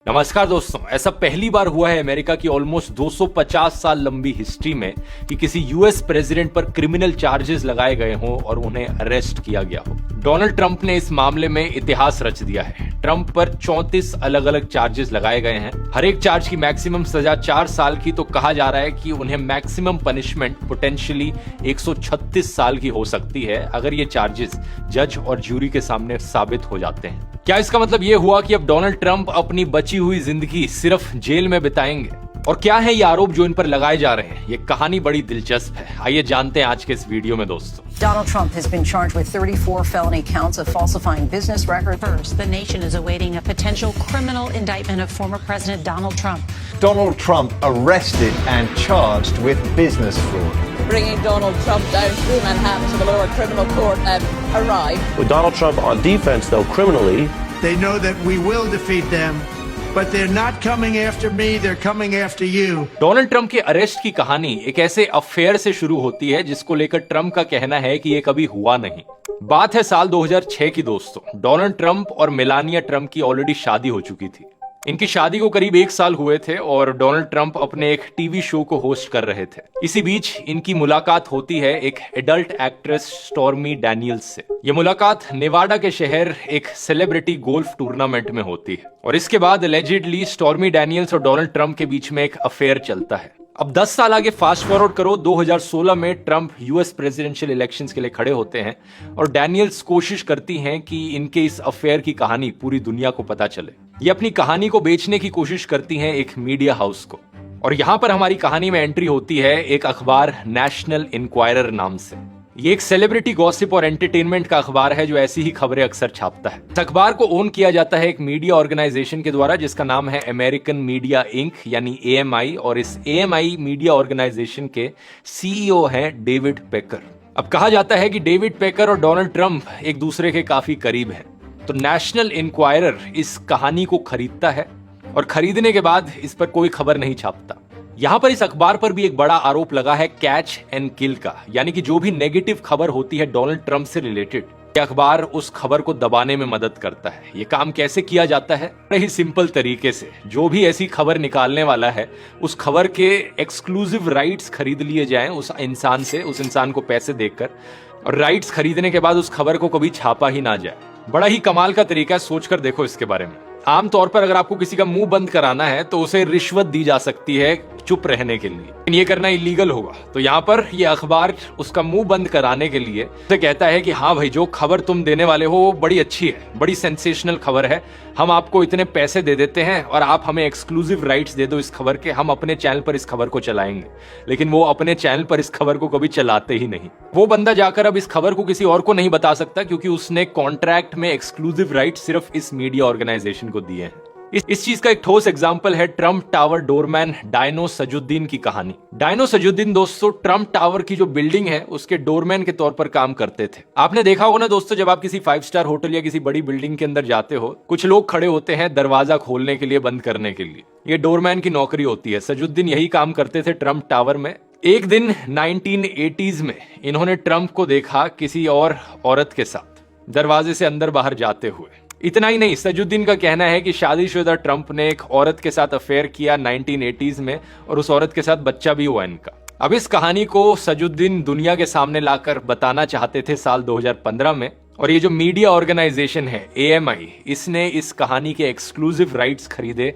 नमस्कार दोस्तों, ऐसा पहली बार हुआ है अमेरिका की ऑलमोस्ट 250 साल लंबी हिस्ट्री में कि किसी यूएस प्रेसिडेंट पर क्रिमिनल चार्जेस लगाए गए हों और उन्हें अरेस्ट किया गया हो। डोनाल्ड ट्रंप ने इस मामले में इतिहास रच दिया है। ट्रंप पर 34 अलग अलग चार्जेस लगाए गए हैं। हर एक चार्ज की मैक्सिमम सजा 4 साल की, तो कहा जा रहा है कि उन्हें मैक्सिमम पनिशमेंट पोटेंशियली 136 साल की हो सकती है अगर ये चार्जेस जज और ज्यूरी के सामने साबित हो जाते हैं। क्या इसका मतलब ये हुआ कि अब डोनाल्ड ट्रंप अपनी बची हुई जिंदगी सिर्फ जेल में बिताएंगे? और क्या है ये आरोप जो इन पर लगाए जा रहे हैं? ये कहानी बड़ी दिलचस्प है, आइए जानते हैं आज के इस वीडियो में दोस्तों। Donald Trump has been charged with 34 felony counts of falsifying business records. First, the nation is awaiting a potential criminal indictment of former President Donald Trump. Donald Trump arrested and charged with business fraud. Bringing Donald Trump down through Manhattan to the lower criminal court arrived. With Donald Trump on defense, though, criminally, they know that we will defeat them, but they're not coming after me, they're coming after you. Donald Trump के arrest की कहानी एक ऐसे affair से शुरू होती है जिसको लेकर ट्रंप का कहना है कि ये कभी हुआ नहीं। बात है साल 2006 की दोस्तों। डोनाल्ड ट्रंप और मेलानिया ट्रंप की ऑलरेडी शादी हो चुकी थी। इनकी शादी को करीब 1 साल हुए थे और डोनाल्ड ट्रंप अपने एक टीवी शो को होस्ट कर रहे थे। इसी बीच इनकी मुलाकात होती है एक एडल्ट एक्ट्रेस स्टॉर्मी डैनियल्स से। यह मुलाकात नेवाडा के शहर एक सेलिब्रिटी गोल्फ टूर्नामेंट में होती है और इसके बाद एलिजिडली स्टॉर्मी डैनियल्स और डोनाल्ड ट्रंप के बीच में एक अफेयर चलता है। अब 10 साल आगे फास्ट फॉरवर्ड करो, 2016 में ट्रंप यूएस प्रेसिडेंशियल इलेक्शंस के लिए खड़े होते हैं और डैनियल्स कोशिश करती हैं कि इनके इस अफेयर की कहानी पूरी दुनिया को पता चले। ये अपनी कहानी को बेचने की कोशिश करती हैं एक मीडिया हाउस को, और यहां पर हमारी कहानी में एंट्री होती है एक अखबार नेशनल इंक्वायरर नाम से। ये एक सेलिब्रिटी गॉसिप और एंटरटेनमेंट का अखबार है जो ऐसी ही खबरें अक्सर छापता है। इस अखबार को ओन किया जाता है एक मीडिया ऑर्गेनाइजेशन के द्वारा जिसका नाम है अमेरिकन मीडिया इंक यानी AMI, और इस AMI मीडिया ऑर्गेनाइजेशन के CEO हैं डेविड पेकर। अब कहा जाता है कि डेविड पेकर और डोनाल्ड ट्रंप एक दूसरे के काफी करीब हैं। तो नेशनल इंक्वायरर इस कहानी को खरीदता है और खरीदने के बाद इस पर कोई खबर नहीं छापता। यहां पर इस अखबार पर भी एक बड़ा आरोप लगा है कैच एंड किल का, यानी कि जो भी नेगेटिव खबर होती है डोनाल्ड ट्रंप से रिलेटेड, ये अखबार उस खबर को दबाने में मदद करता है। ये काम कैसे किया जाता है? बड़े ही सिंपल तरीके से जो भी ऐसी खबर निकालने वाला है उस खबर के एक्सक्लूसिव राइट्स खरीद लिए जाएं उस इंसान से, उस इंसान को पैसे देकर, और राइट्स खरीदने के बाद उस खबर को कभी छापा ही ना जाए। बड़ा ही कमाल का तरीका है, सोचकर देखो इसके बारे में। आमतौर पर अगर आपको किसी का मुंह बंद कराना है तो उसे रिश्वत दी जा सकती है चुप रहने के लिए, लेकिन ये करना इलीगल होगा। तो यहाँ पर ये अखबार उसका मुंह बंद कराने के लिए उसे कहता है कि हाँ भाई, जो खबर तुम देने वाले हो वो बड़ी अच्छी है, बड़ी सेंसेशनल खबर है, हम आपको इतने पैसे दे देते हैं और आप हमें एक्सक्लूसिव राइट्स दे दो इस खबर के, हम अपने चैनल पर इस खबर को चलाएंगे। लेकिन वो अपने चैनल पर इस खबर को कभी चलाते ही नहीं। वो बंदा जाकर अब इस खबर को किसी और को नहीं बता सकता क्योंकि उसने कॉन्ट्रैक्ट में एक्सक्लूसिव राइट सिर्फ इस मीडिया ऑर्गेनाइजेशन को दिए हैं। इस चीज का एक ठोस एग्जांपल है ट्रंप टावर डोरमैन डायनो सजुद्दीन की कहानी। डायनो सजुद्दीन दोस्तों ट्रंप टावर की जो बिल्डिंग है उसके डोरमैन के तौर पर काम करते थे। आपने देखा होगा ना दोस्तों, जब आप किसी 5 स्टार होटल या किसी बड़ी बिल्डिंग के अंदर जाते हो, कुछ लोग खड़े होते हैं दरवाजा खोलने के लिए, बंद करने के लिए। ये डोरमैन की नौकरी होती है। सजुद्दीन यही काम करते थे ट्रंप टावर में। एक दिन 1980s में इन्होंने ट्रंप को देखा किसी और औरत के साथ दरवाजे से अंदर बाहर जाते हुए। इतना ही नहीं, सजुद्दीन का कहना है कि शादीशुदा ट्रंप ने एक औरत के साथ अफेयर किया 1980s में और उस औरत के साथ बच्चा भी हुआ इनका। अब इस कहानी को सजुद्दीन दुनिया के सामने लाकर बताना चाहते थे साल 2015 में, और ये जो मीडिया ऑर्गेनाइजेशन है AMI, इसने इस कहानी के एक्सक्लूसिव राइट्स खरीदे।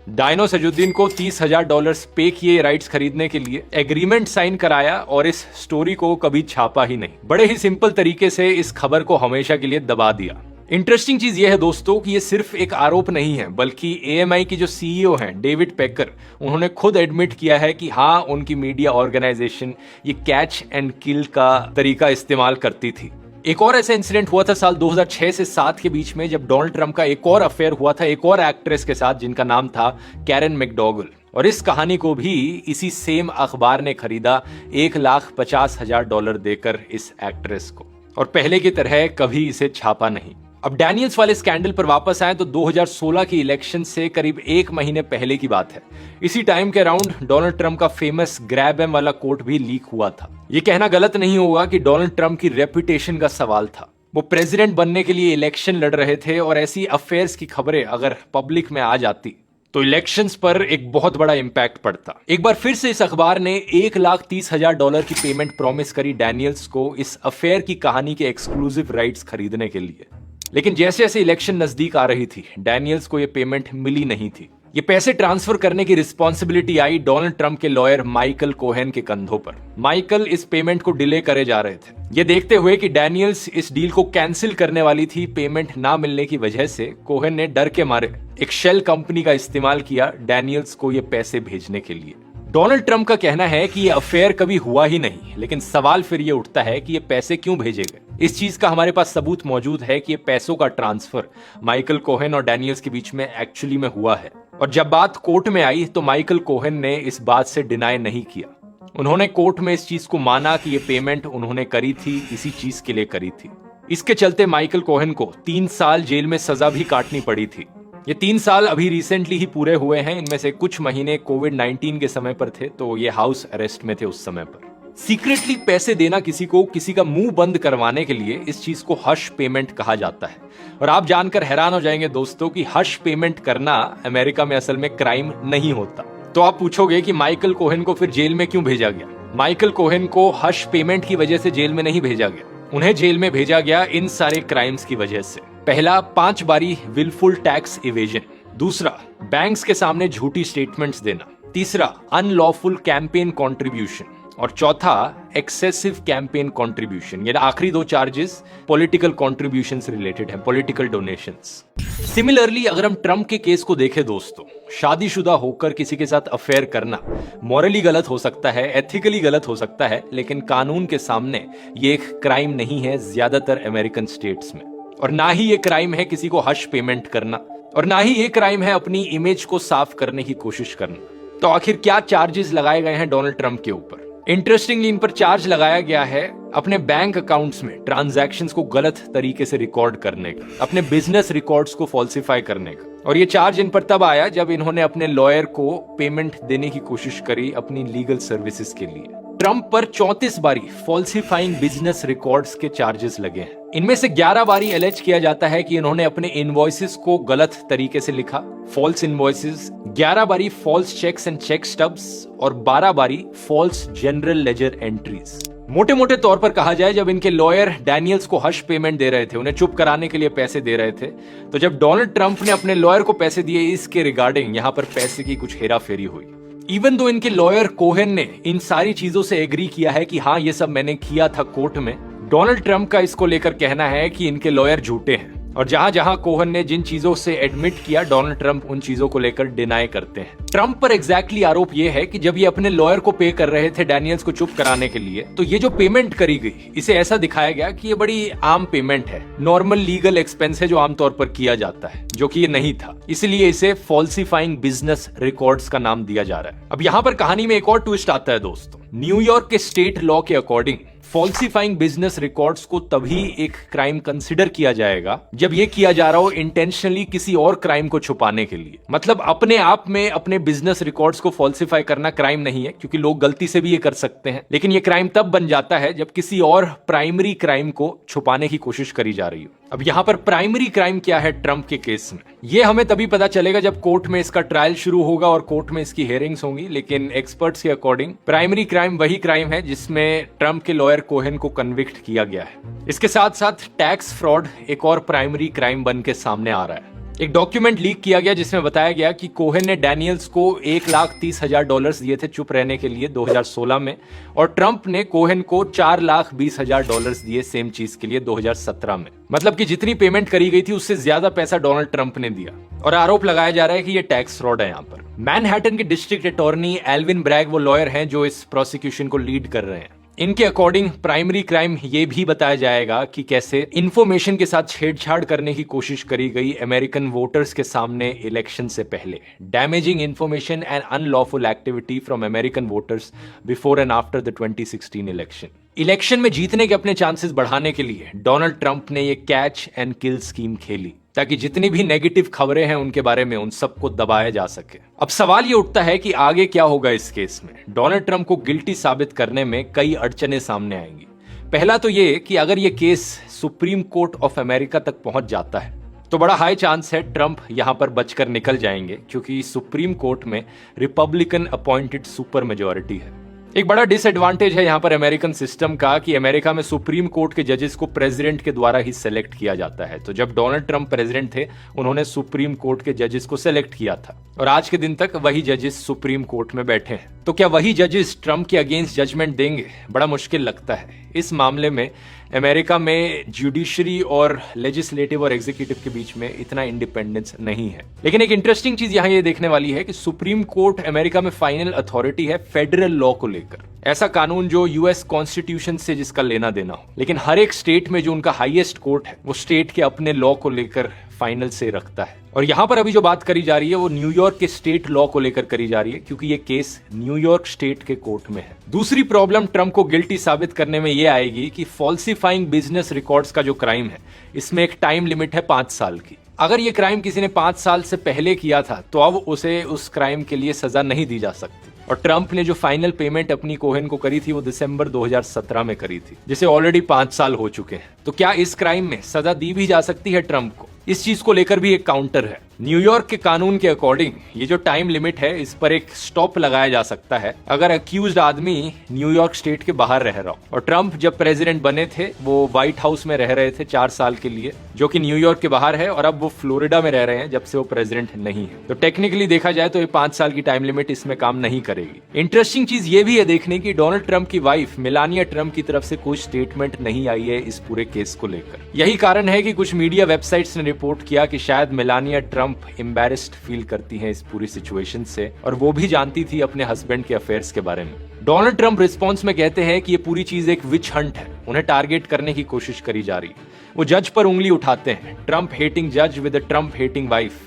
डायनो सजुद्दीन को $30,000 पे किए राइट्स खरीदने के लिए, एग्रीमेंट साइन कराया और इस स्टोरी को कभी छापा ही नहीं। बड़े ही सिंपल तरीके से इस खबर को हमेशा के लिए दबा दिया। इंटरेस्टिंग चीज यह है दोस्तों कि ये सिर्फ एक आरोप नहीं है, बल्कि AMI की जो CEO हैं डेविड पेकर, उन्होंने खुद एडमिट किया है कि हाँ, उनकी मीडिया ऑर्गेनाइजेशन ये कैच एंड किल का तरीका इस्तेमाल करती थी। एक और ऐसा इंसिडेंट हुआ था साल 2006 से 7 के बीच में, जब डोनाल्ड ट्रंप का एक और अफेयर हुआ था एक और एक्ट्रेस के साथ जिनका नाम था कैरन मैकडॉगल, और इस कहानी को भी इसी सेम अखबार ने खरीदा $1,50,000 देकर इस एक्ट्रेस को, और पहले की तरह कभी इसे छापा नहीं। अब डैनियल्स वाले स्कैंडल पर वापस आए तो 2016 की इलेक्शन से करीब 1 महीने पहले की बात है। इसी टाइम के अराउंड डोनाल्ड ट्रंप का फेमस ग्रैब एम वाला कोट भी लीक हुआ था। ये कहना गलत नहीं होगा कि डोनाल्ड ट्रंप की रेपुटेशन का सवाल था। वो प्रेसिडेंट बनने के लिए इलेक्शन लड़ रहे थे और ऐसी अफेयर्स की खबरें अगर पब्लिक में आ जाती तो इलेक्शंस पर एक बहुत बड़ा इंपैक्ट पड़ता। एक बार फिर से इस अखबार ने $1,30,000 की पेमेंट प्रॉमिस करी डैनियल्स को इस अफेयर की कहानी के एक्सक्लूसिव राइट्स खरीदने के लिए। लेकिन जैसे जैसे इलेक्शन नजदीक आ रही थी, डैनियल्स को यह पेमेंट मिली नहीं थी। ये पैसे ट्रांसफर करने की रिस्पॉन्सिबिलिटी आई डोनाल्ड ट्रंप के लॉयर माइकल कोहेन के कंधों पर। माइकल इस पेमेंट को डिले करे जा रहे थे। ये देखते हुए कि डैनियल्स इस डील को कैंसिल करने वाली थी पेमेंट ना मिलने की वजह से, कोहेन ने डर के मारे एक शेल कंपनी का इस्तेमाल किया डैनियल्स को ये पैसे भेजने के लिए। डोनाल्ड ट्रंप का कहना है कि ये अफेयर कभी हुआ ही नहीं, लेकिन सवाल फिर ये उठता है कि ये पैसे क्यों भेजे गए। इस चीज का हमारे पास सबूत मौजूद है कि ये पैसों का ट्रांसफर माइकल कोहेन और डैनियल्स के बीच में एक्चुअली में हुआ है। और जब बात कोर्ट में आई तो माइकल कोहेन ने इस बात से डिनाई नहीं किया। उन्होंने कोर्ट में इस चीज को माना कि ये पेमेंट उन्होंने करी थी, इसी चीज के लिए करी थी। इसके चलते माइकल कोहेन को 3 साल जेल में सजा भी काटनी पड़ी थी। ये 3 साल अभी रिसेंटली ही पूरे हुए हैं। इनमें से कुछ महीने कोविड-19 के समय पर थे, तो ये हाउस अरेस्ट में थे उस समय पर। सीक्रेटली पैसे देना किसी को किसी का मुंह बंद करवाने के लिए, इस चीज को हश पेमेंट कहा जाता है। और आप जानकर हैरान हो जाएंगे दोस्तों कि हश पेमेंट करना अमेरिका में असल में क्राइम नहीं होता। तो आप पूछोगे कि माइकल कोहेन को फिर जेल में क्यों भेजा गया। माइकल कोहेन को हश पेमेंट की वजह से जेल में नहीं भेजा गया। उन्हें जेल में भेजा गया इन सारे क्राइम्स की वजह से। पहला, 5 बारी विलफुल टैक्स इवेजन। दूसरा, बैंक्स के सामने झूठी स्टेटमेंट्स देना। तीसरा, अनलॉफुल कैंपेन कंट्रीब्यूशन। और चौथा, एक्सेसिव कैंपेन कंट्रीब्यूशन। ये आखिरी 2 चार्जेस पॉलिटिकल कंट्रीब्यूशन से रिलेटेड है, पॉलिटिकल डोनेशंस। सिमिलरली अगर हम ट्रंप के केस को देखें दोस्तों, शादीशुदा होकर किसी के साथ अफेयर करना मॉरली गलत हो सकता है, एथिकली गलत हो सकता है, लेकिन कानून के सामने ये एक क्राइम नहीं है ज्यादातर अमेरिकन स्टेट्स में। और ना ही ये क्राइम है किसी को हश पेमेंट करना, और ना ही ये क्राइम है अपनी इमेज को साफ करने की कोशिश करना। तो आखिर क्या चार्जेस लगाए गए हैं डोनाल्ड ट्रंप के ऊपर? इंटरेस्टिंगली इन पर चार्ज लगाया गया है अपने बैंक अकाउंट्स में ट्रांजैक्शंस को गलत तरीके से रिकॉर्ड करने का, अपने बिजनेस रिकॉर्ड्स को फॉल्सिफाई करने का। और ये चार्ज इन पर तब आया जब इन्होंने अपने लॉयर को पेमेंट देने की कोशिश करी अपनी लीगल सर्विसेज के लिए। ट्रंप पर 34 बारी फॉल्सिफाइंग बिजनेस रिकॉर्ड्स के चार्जेस लगे हैं। इनमें से 11 बारी एलेज किया जाता है कि इन्होंने अपने इनवॉइसेस को गलत तरीके से लिखा, फॉल्स इनवॉइसेस, 11 बारी false cheques and cheque stubs, और 12 बारी फॉल्स जनरल लेजर एंट्रीज। मोटे मोटे तौर पर कहा जाए, जब इनके लॉयर डैनियल्स को हश पेमेंट दे रहे थे, उन्हें चुप कराने के लिए पैसे दे रहे थे, तो जब डोनाल्ड ट्रंप ने अपने लॉयर को पैसे दिए, इसके रिगार्डिंग यहां पर पैसे की कुछ हेराफेरी हुई। इवन दो इनके लॉयर कोहेन ने इन सारी चीजों से एग्री किया है कि हाँ ये सब मैंने किया था कोर्ट में, डोनाल्ड ट्रंप का इसको लेकर कहना है कि इनके लॉयर झूठे हैं। और जहां जहां कोहेन ने जिन चीजों से एडमिट किया, डोनाल्ड ट्रंप उन चीजों को लेकर डिनाई करते हैं। ट्रंप पर एग्जैक्टली आरोप यह है कि जब ये अपने लॉयर को पे कर रहे थे डैनियल्स को चुप कराने के लिए, तो ये जो पेमेंट करी गई, इसे ऐसा दिखाया गया कि ये बड़ी आम पेमेंट है, नॉर्मल लीगल एक्सपेंस है जो आमतौर पर किया जाता है, जो कि ये नहीं था। इसलिए इसे फॉल्सिफाइंग बिजनेस रिकॉर्ड्स का नाम दिया जा रहा है। अब यहाँ पर कहानी में एक और ट्विस्ट आता है दोस्तों। न्यूयॉर्क के स्टेट लॉ के अकॉर्डिंग फॉल्सिफाइंग बिजनेस रिकॉर्ड्स को तभी एक क्राइम कंसिडर किया जाएगा जब यह किया जा रहा हो इंटेंशनली किसी और क्राइम को छुपाने के लिए। मतलब अपने आप में अपने बिजनेस रिकॉर्ड्स को फॉल्सिफाई करना क्राइम नहीं है, क्योंकि लोग गलती से भी ये कर सकते हैं, लेकिन ये क्राइम तब बन जाता है जब किसी और प्राइमरी क्राइम को छुपाने की कोशिश करी जा रही हो। अब यहाँ पर प्राइमरी क्राइम क्या है ट्रंप के केस में, ये हमें तभी पता चलेगा जब कोर्ट में इसका ट्रायल शुरू होगा और कोर्ट में इसकी हियरिंग्स होंगी। लेकिन एक्सपर्ट्स के अकॉर्डिंग प्राइमरी क्राइम वही क्राइम है जिसमें ट्रंप के लॉयर कोहेन को कन्विक्ट किया गया है। इसके साथ साथ टैक्स फ्रॉड एक और प्राइमरी क्राइम बन के सामने आ रहा है। एक डॉक्यूमेंट लीक किया गया जिसमें बताया गया कि कोहेन ने डैनियल्स को $1,30,000 दिए थे चुप रहने के लिए 2016 में, और ट्रंप ने कोहेन को $4,20,000 दिए सेम चीज के लिए 2017 में। मतलब कि जितनी पेमेंट करी गई थी उससे ज्यादा पैसा डोनाल्ड ट्रंप ने दिया, और आरोप लगाया जा रहा है कि ये टैक्स फ्रॉड है। यहाँ पर मैनहट्टन के डिस्ट्रिक्ट अटॉर्नी एल्विन ब्रैग वो लॉयर हैं जो इस प्रोसिक्यूशन को लीड कर रहे हैं। इनके अकॉर्डिंग प्राइमरी क्राइम ये भी बताया जाएगा कि कैसे इंफॉर्मेशन के साथ छेड़छाड़ करने की कोशिश करी गई अमेरिकन वोटर्स के सामने इलेक्शन से पहले, damaging information and unlawful activity from American voters before and after the 2016 election. Election में जीतने के अपने चांसेस बढ़ाने के लिए डोनाल्ड ट्रंप ने ये कैच एंड किल स्कीम खेली ताकि जितनी भी नेगेटिव खबरें हैं उनके बारे में उन सबको दबाया जा सके। अब सवाल ये उठता है कि आगे क्या होगा इस केस में। डोनाल्ड ट्रंप को गिल्टी साबित करने में कई अड़चने सामने आएंगी। पहला तो ये कि अगर ये case supreme court of America तक पहुंच जाता है तो बड़ा हाई चांस है ट्रंप यहां पर बचकर निकल जाएंगे, क्योंकि सुप्रीम कोर्ट में रिपब्लिकन अपॉइंटेड सुपर मेजॉरिटी है। एक बड़ा डिसएडवांटेज है यहां पर अमेरिकन सिस्टम का कि अमेरिका में सुप्रीम कोर्ट के जजेस को प्रेसिडेंट के द्वारा ही सेलेक्ट किया जाता है। तो जब डोनाल्ड ट्रंप प्रेसिडेंट थे, उन्होंने सुप्रीम कोर्ट के जजेस को सेलेक्ट किया था और आज के दिन तक वही जजेस सुप्रीम कोर्ट में बैठे हैं। तो क्या वही जजेस ट्रंप के अगेंस्ट जजमेंट देंगे? बड़ा मुश्किल लगता है। इस मामले में अमेरिका में जुडिशरी और लेजिस्लेटिव और एग्जीक्यूटिव के बीच में इतना इंडिपेंडेंस नहीं है। लेकिन एक इंटरेस्टिंग चीज यहां ये देखने वाली है कि सुप्रीम कोर्ट अमेरिका में फाइनल अथॉरिटी है फेडरल लॉ को लेकर, ऐसा कानून जो यूएस कॉन्स्टिट्यूशन से जिसका लेना देना हो। लेकिन हर एक स्टेट में जो उनका हाईएस्ट कोर्ट है, वो स्टेट के अपने लॉ को लेकर फाइनल से रखता है। और यहां पर अभी जो बात करी जा रही है वो न्यूयॉर्क के स्टेट लॉ को लेकर करी जा रही है, क्योंकि ये केस न्यूयॉर्क स्टेट के कोर्ट में है। दूसरी प्रॉब्लम ट्रंप को गिल्टी साबित करने में ये आएगी कि फॉल्सिफाइंग बिजनेस रिकॉर्ड्स का जो क्राइम है, इसमें एक टाइम लिमिट है 5 साल की। अगर ये क्राइम किसी ने 5 साल से पहले किया था, तो अब उसे उस क्राइम के लिए सजा नहीं दी जा सकती। और ट्रंप ने जो फाइनल पेमेंट अपनी कोहेन को करी थी, वो दिसंबर 2017 में करी थी, जिसे ऑलरेडी 5 साल हो चुके हैं। तो क्या इस क्राइम में सजा दी भी जा सकती है ट्रंप को? इस चीज को लेकर भी एक काउंटर है। न्यूयॉर्क के कानून के अकॉर्डिंग ये जो टाइम लिमिट है, इस पर एक स्टॉप लगाया जा सकता है अगर अक्यूज्ड आदमी न्यूयॉर्क स्टेट के बाहर रह रहा हो। और ट्रंप जब प्रेसिडेंट बने थे, वो व्हाइट हाउस में रह रहे थे 4 साल के लिए, जो कि न्यूयॉर्क के बाहर है, और अब वो फ्लोरिडा में रह रहे हैं जब से वो प्रेसिडेंट नहीं है। तो टेक्निकली देखा जाए तो ये 5 साल की टाइम लिमिट इसमें काम नहीं करेगी। इंटरेस्टिंग चीज ये भी है देखने की, डोनाल्ड ट्रंप की वाइफ मेलानिया ट्रंप की तरफ से कोई स्टेटमेंट नहीं आई है इस पूरे केस को लेकर। यही कारण है कि कुछ मीडिया वेबसाइट्स ने रिपोर्ट किया कि शायद मेलानिया ट्रंप एम्बैरेस्ड फील करती हैं इस पूरी सिचुएशन से, और वो भी जानती थी अपने हस्बैंड के अफेयर्स के बारे में। डोनाल्ड ट्रंप रिस्पॉन्स में कहते हैं कि ये पूरी चीज एक विच हंट है, उन्हें टारगेट करने की कोशिश करी जा रही है। वो जज पर उंगली उठाते हैं, ट्रंप हेटिंग जज with a Trump hating wife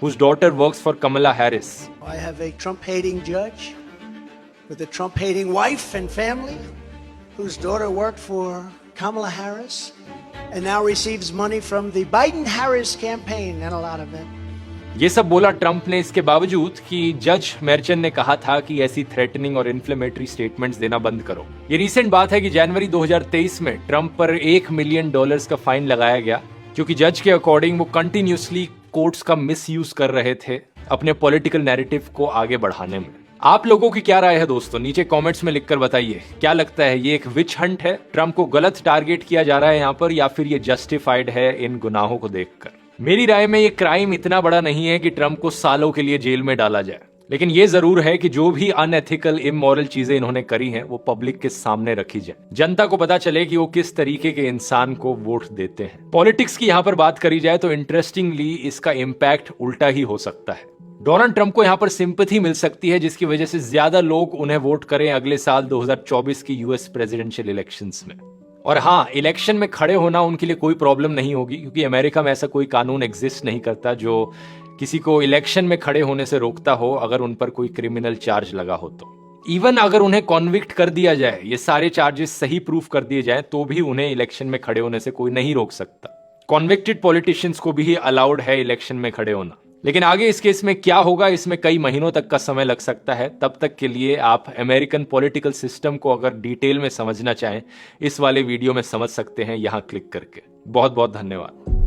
whose daughter works for Kamala Harris. I have a Trump-hating judge with a Trump-hating wife and family whose daughter worked for Kamala Harris and now receives money from the Biden-Harris campaign and a lot of it. ये सब बोला Trump ने, इसके बावजूद कि जज मेर्चन ने कहा था कि ऐसी थ्रेटनिंग और इन्फ्लेमेटरी स्टेटमेंट्स देना बंद करो। ये रीसेंट बात है कि जनवरी 2023 में ट्रंप पर $1 मिलियन का फाइन लगाया गया, क्योंकि जज के अकॉर्डिंग वो कंटिन्यूसली कोर्ट्स का मिसयूज कर रहे थे अपने पॉलिटिकल नैरेटिव को आगे बढ़ाने में। आप लोगों की क्या राय है दोस्तों? नीचे कमेंट्स में लिखकर बताइए। क्या लगता है, ये एक विच हंट है, ट्रंप को गलत टारगेट किया जा रहा है यहाँ पर, या फिर ये जस्टिफाइड है इन गुनाहों को देखकर? मेरी राय में ये क्राइम इतना बड़ा नहीं है कि ट्रंप को सालों के लिए जेल में डाला जाए, लेकिन ये जरूर है कि जो भी अनएथिकल इमोरल चीजें इन्होंने करी हैं, वो पब्लिक के सामने रखी जाए, जनता को पता चले कि वो किस तरीके के इंसान को वोट देते हैं। पॉलिटिक्स की यहाँ पर बात करी जाए तो इंटरेस्टिंगली इसका इम्पैक्ट उल्टा ही हो सकता है। डोनाल्ड ट्रंप को यहाँ पर सिंपैथी मिल सकती है, जिसकी वजह से ज्यादा लोग उन्हें वोट करें अगले साल 2024 की यूएस प्रेसिडेंशियल इलेक्शंस में। और हाँ, इलेक्शन में खड़े होना उनके लिए कोई प्रॉब्लम नहीं होगी, क्योंकि अमेरिका में ऐसा कोई कानून एग्जिस्ट नहीं करता जो किसी को इलेक्शन में खड़े होने से रोकता हो अगर उन पर कोई क्रिमिनल चार्ज लगा हो तो। इवन अगर उन्हें कॉन्विक्ट कर दिया जाए, ये सारे चार्जेस सही प्रूफ कर दिए जाएं, तो भी उन्हें इलेक्शन में खड़े होने से कोई नहीं रोक सकता। कॉन्विक्टेड पॉलिटिशियंस को भी अलाउड है इलेक्शन में खड़े होना। लेकिन आगे इस केस में क्या होगा, इसमें कई महीनों तक का समय लग सकता है। तब तक के लिए आप अमेरिकन पॉलिटिकल सिस्टम को अगर डिटेल में समझना चाहें, इस वाले वीडियो में समझ सकते हैं यहाँ क्लिक करके। बहुत बहुत धन्यवाद।